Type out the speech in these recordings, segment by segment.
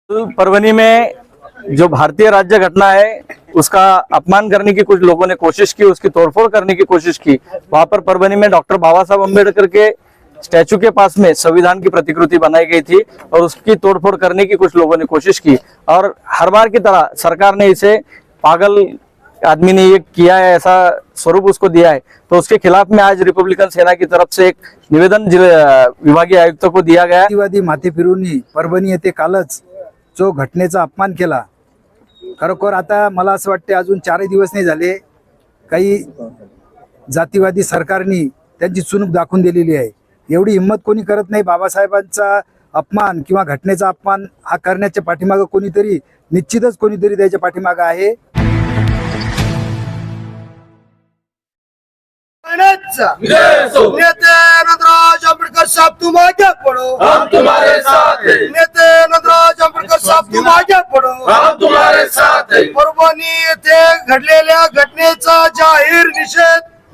परभनी में जो भारतीय राज्य घटना है उसका अपमान करने की कुछ लोगों ने कोशिश की, उसकी तोड़फोड़ करने की कोशिश की। वहां पर परभनी में डॉक्टर बाबा साहब अम्बेडकर के स्टैचू के पास में संविधान की प्रतिकृति बनाई गई थी और उसकी तोड़फोड़ करने की कुछ लोगों ने कोशिश की। और हर बार की तरह सरकार ने इसे पागल आदमी ने ये किया है, ऐसा स्वरूप उसको दिया है। तो उसके खिलाफ में आज रिपब्लिकन सेना की तरफ से एक निवेदन विभागीय आयुक्तों को दिया गया। जातीवादी माथेफिरूंनी परभणी येथे कालच जो घटनेचा अपमान केला, खरोखर आता मला असं वाटते अजून 4 दिवस नाही झाले, काही जातीवादी सरकारनी त्यांची चुणूक दाखवून दिलेली आहे। एवढी हिम्मत कोणी करत नाही बाबासाहेबांचा अपमान किंवा घटनेचा अपमान हा करण्याच्या पाठीमागे कोणीतरी निश्चितच कोणीतरी त्याच्या पाठीमागे आहे। नेते नटराज अम्बेडकर साहब तुम आगे बढ़ो, हम तुम्हारे साथ हैं। नेते नटराज अम्बेडकर साहब तुम आगे बढ़ो, हम तुम्हारे साथ हैं। परभणी येथे घडलेल्या घटनेचा जाहीर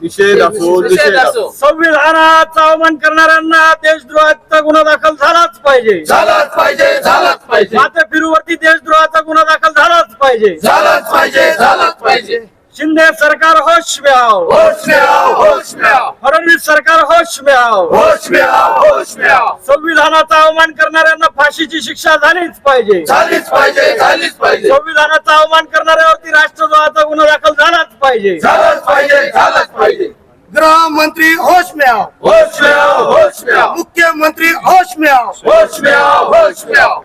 निषेध असो। संविधानाचा अवमान करणाऱ्यांना देशद्रोहाचा गुन्हा दाखल झालाच पाहिजे, झालाच पाहिजे, झालाच पाहिजे, माथेफिरूवरती देशद्रोहाचा गुन्हा दाखल झालाच पाहिजे, झालाच पाहिजे, झालाच पाहिजे। शिंदे सरकार होश में आओ, होश में आओ, होश में आओ, फडणवीस सरकार होश में आओ, होश में आओ, होश में आओ। संविधानाचा अवमान करणाऱ्यांना फाशीची शिक्षा झालीच पाहिजे, झालीच पाहिजे, झालीच पाहिजे, संविधानाचा अवमान करणाऱ्यावरती राष्ट्रद्रोहाचा गुन्हा दाखल झालाच पाहिजे, झालाच पाहिजे, झालाच पाहिजे। गृह मंत्री होश में आओ, होश में आओ, होश में आओ, मुख्यमंत्री होश में आओ, होश में आओ, होश में आओ।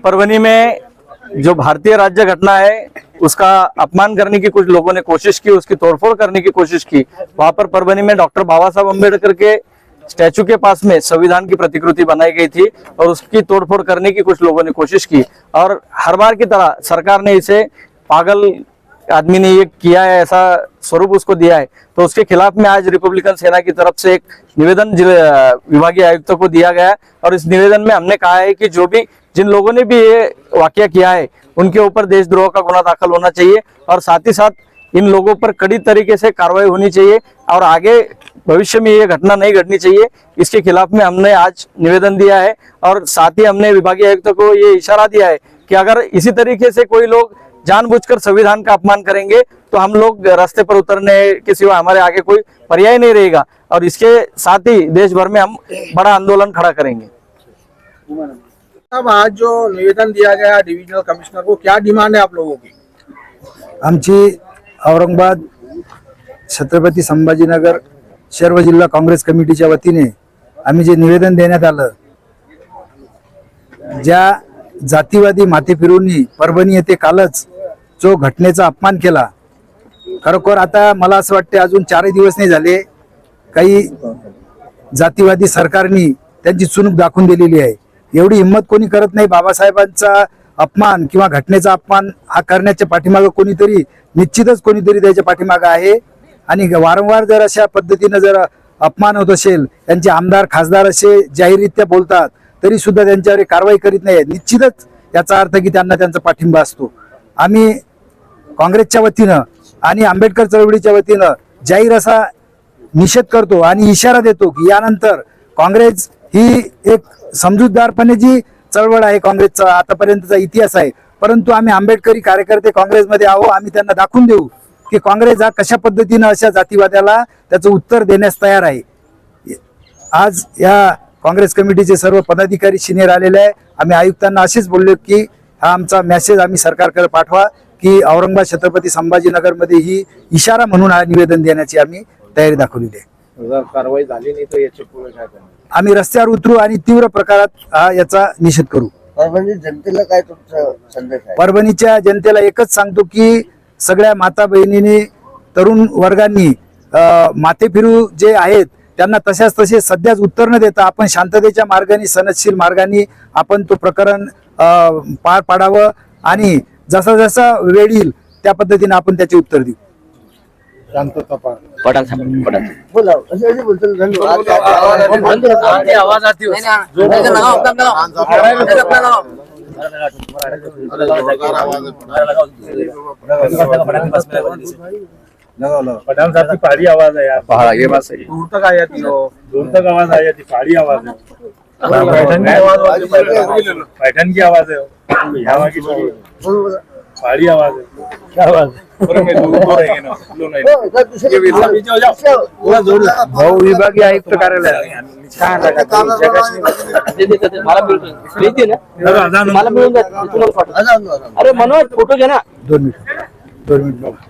परभनी में जो भारतीय राज्य घटना है उसका अपमान करने की कुछ लोगों ने कोशिश की, उसकी तोड़फोड़ करने की कोशिश की। वहां पर परभनी में डॉक्टर बाबा साहब अम्बेडकर के स्टैचू के पास में संविधान की प्रतिकृति बनाई गई थी और उसकी तोड़फोड़ करने की कुछ लोगों ने कोशिश की। और हर बार की तरह सरकार ने इसे पागल आदमी ने ये किया है, ऐसा स्वरूप उसको दिया है। तो उसके खिलाफ में आज रिपब्लिकन सेना की तरफ से एक निवेदन विभागीय आयुक्तों को दिया गया। और इस निवेदन में हमने कहा है कि जो भी जिन लोगों ने भी ये वाकया किया है उनके ऊपर देशद्रोह का गुना दाखल होना चाहिए और साथ ही साथ इन लोगों पर कड़ी तरीके से कार्रवाई होनी चाहिए और आगे भविष्य में ये घटना नहीं घटनी चाहिए। इसके खिलाफ में हमने आज निवेदन दिया है और साथ ही हमने विभागीय आयुक्तों को ये इशारा दिया है कि अगर इसी तरीके से कोई लोग जानबूझकर संविधान का अपमान करेंगे तो हम लोग रास्ते पर उतरने के सिवा हमारे आगे कोई पर्याय नहीं रहेगा और इसके साथ ही देश भर में हम बड़ा आंदोलन खड़ा करेंगे। अब आज जो निवेदन दिया गया डिविजनल कमिश्नर को, क्या डिमांड है आप लोगों की? आमची औरंगाबाद छत्रपती संभाजीनगर सर्व जिल्हा काँग्रेस कमिटीच्या वतीने आम्ही जे निवेदन देण्यात आलं, ज्या जातीवादी माथेफिरूंनी परभणी येथे कालच जो घटनेचा अपमान केला, खरोखर आता मला असं वाटते अजून 4 दिवस नाही झाले, काही जातीवादी सरकारनी त्यांची चुणूक दाखवून दिलेली आहे। एवढी हिम्मत कोणी करत नाही बाबासाहेबांचा अपमान किंवा घटनेचा अपमान हा करण्याच्या पाठीमागे कोणीतरी निश्चितच कोणीतरी त्याच्या पाठीमागे आहे। आणि वारंवार जर अशा पद्धतीने जर अपमान होत असेल, त्यांचे आमदार खासदार असे जाहीररित्या बोलतात तरी सुद्धा त्यांच्यावर कारवाई करीत नाही, निश्चितच याचा अर्थ की त्यांना त्यांचा पाठिंबा असतो। आम्ही काँग्रेसच्या वतीनं आणि आंबेडकर चळवळीच्या वतीनं जाहीर असा निषेध करतो आणि इशारा देतो की यानंतर काँग्रेस ही एक समजूतदारपणे जी चळवळ आहे, काँग्रेसचा आतापर्यंतचा इतिहास आहे, परंतु आम्ही आंबेडकरी कार्यकर्ते काँग्रेसमध्ये आहो, आम्ही त्यांना दाखवून देऊ की काँग्रेस हा कशा पद्धतीनं अशा जातीवाद्याला त्याचं उत्तर देण्यास तयार आहे। आज या काँग्रेस कमिटीचे सर्व पदाधिकारी सिनियर आलेले आहे। आम्ही आयुक्तांना असेच बोललो की हा आमचा मेसेज आम्ही सरकारकडे पाठवा की औरंगाबाद छत्रपती संभाजीनगर मध्ये ही इशारा म्हणून हा निवेदन देण्याची आम्ही तयारी दाखवलेली आहे। जर कारवाई झाली नाही तर याचे पुढे काय करणार? आम्ही रस्त्यावर उतरू आणि तीव्र प्रकारात याचा निषेध करू। परभणी जनतेला काय तुमचा संदेश आहे? परभणीच्या जनतेला एकच सांगतो की सगळ्या माता बहिणींनी तरुण वर्गांनी माथेफिरू जे आहेत त्यांना तसे सध्याच उत्तर न देता आपण शांततेच्या मार्गाने सनदशील मार्गाने आपण तो प्रकरण पार पाडावं आणि जसा जसा वेळ येईल त्या पद्धतीने आपण त्याचे उत्तर देऊ। शांतता पार बोला असे बोलतो धन्यवाद। आवाज आती पठाण साहब की पहाड़ी आवाज है यार, पहाड़ ये बात सही, दूर तक आया थी, दूर तक आवाज आई थी, पहाड़ी आवाज है। पैठन की आवाज है हवा की पहाड़ी आवाज है क्या आवाज है भाऊ विभागीय आयुक्त कार्यालय अरे मनोज फोटो घे ना 2 मिनिट बघा.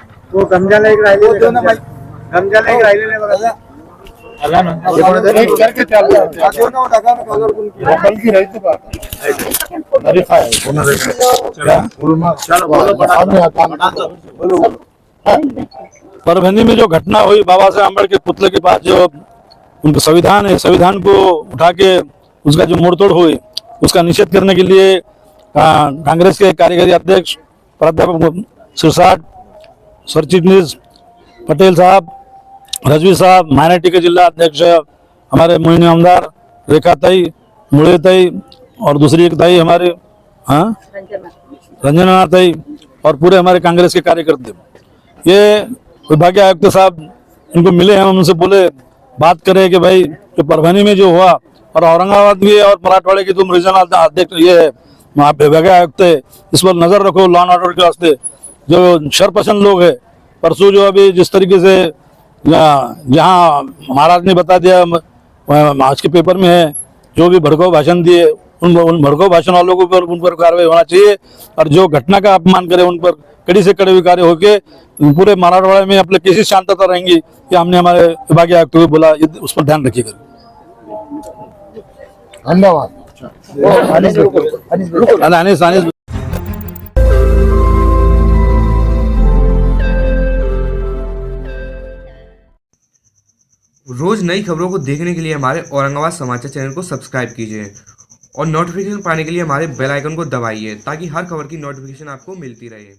परभनी में जो घटना हुई बाबा साहेब अम्बेडकर के पुतले के पास, जो उनका संविधान है, संविधान को उठा के उसका जो मोड़तोड़ हुई, उसका निषेध करने के लिए कांग्रेस के कार्यकारी अध्यक्ष प्राध्यापक सिरसाट, सरचिटनीस पटेल साहब, रजवी साहब, माइनॉरिटी के जिला अध्यक्ष हमारे मोहिनी आमदार, रेखा ताई, मुड़े ताई और दूसरी एक ताई हमारे रंजना ताई और पूरे हमारे कांग्रेस के कार्यकर्ते, ये विभागीय आयुक्त साहब इनको मिले, हम उनसे बोले बात करें कि भाई जो परभनी में जो हुआ, और औरंगाबाद भी और मराठवाड़े की तुम रीजनल अध्यक्ष ये है विभागीय आयुक्त है, इस पर नजर रखो लॉ एंड ऑर्डर के वास्ते। जो शरपसंद लोग है, परसों जो अभी जिस तरीके से यहाँ महाराज ने बता दिया, आज के पेपर में है, जो भी भड़काऊ भाषण दिए उन भड़काऊ भाषण वालों को उन पर कार्रवाई होना चाहिए, और जो घटना का अपमान करे उन पर कड़ी से कड़े कार्य होके पूरे मराठवाड़े में अपने कैसी शांतता रहेंगी, कि हमने हमारे विभागीय आयुक्त को बोला, उस पर ध्यान रखिएगा। धन्यवाद. अनिस रोज नई खबरों को देखने के लिए हमारे औरंगाबाद समाचार चैनल को सब्सक्राइब कीजिए और नोटिफिकेशन पाने के लिए हमारे बेल आइकन को दबाइए, ताकि हर खबर की नोटिफिकेशन आपको मिलती रहे।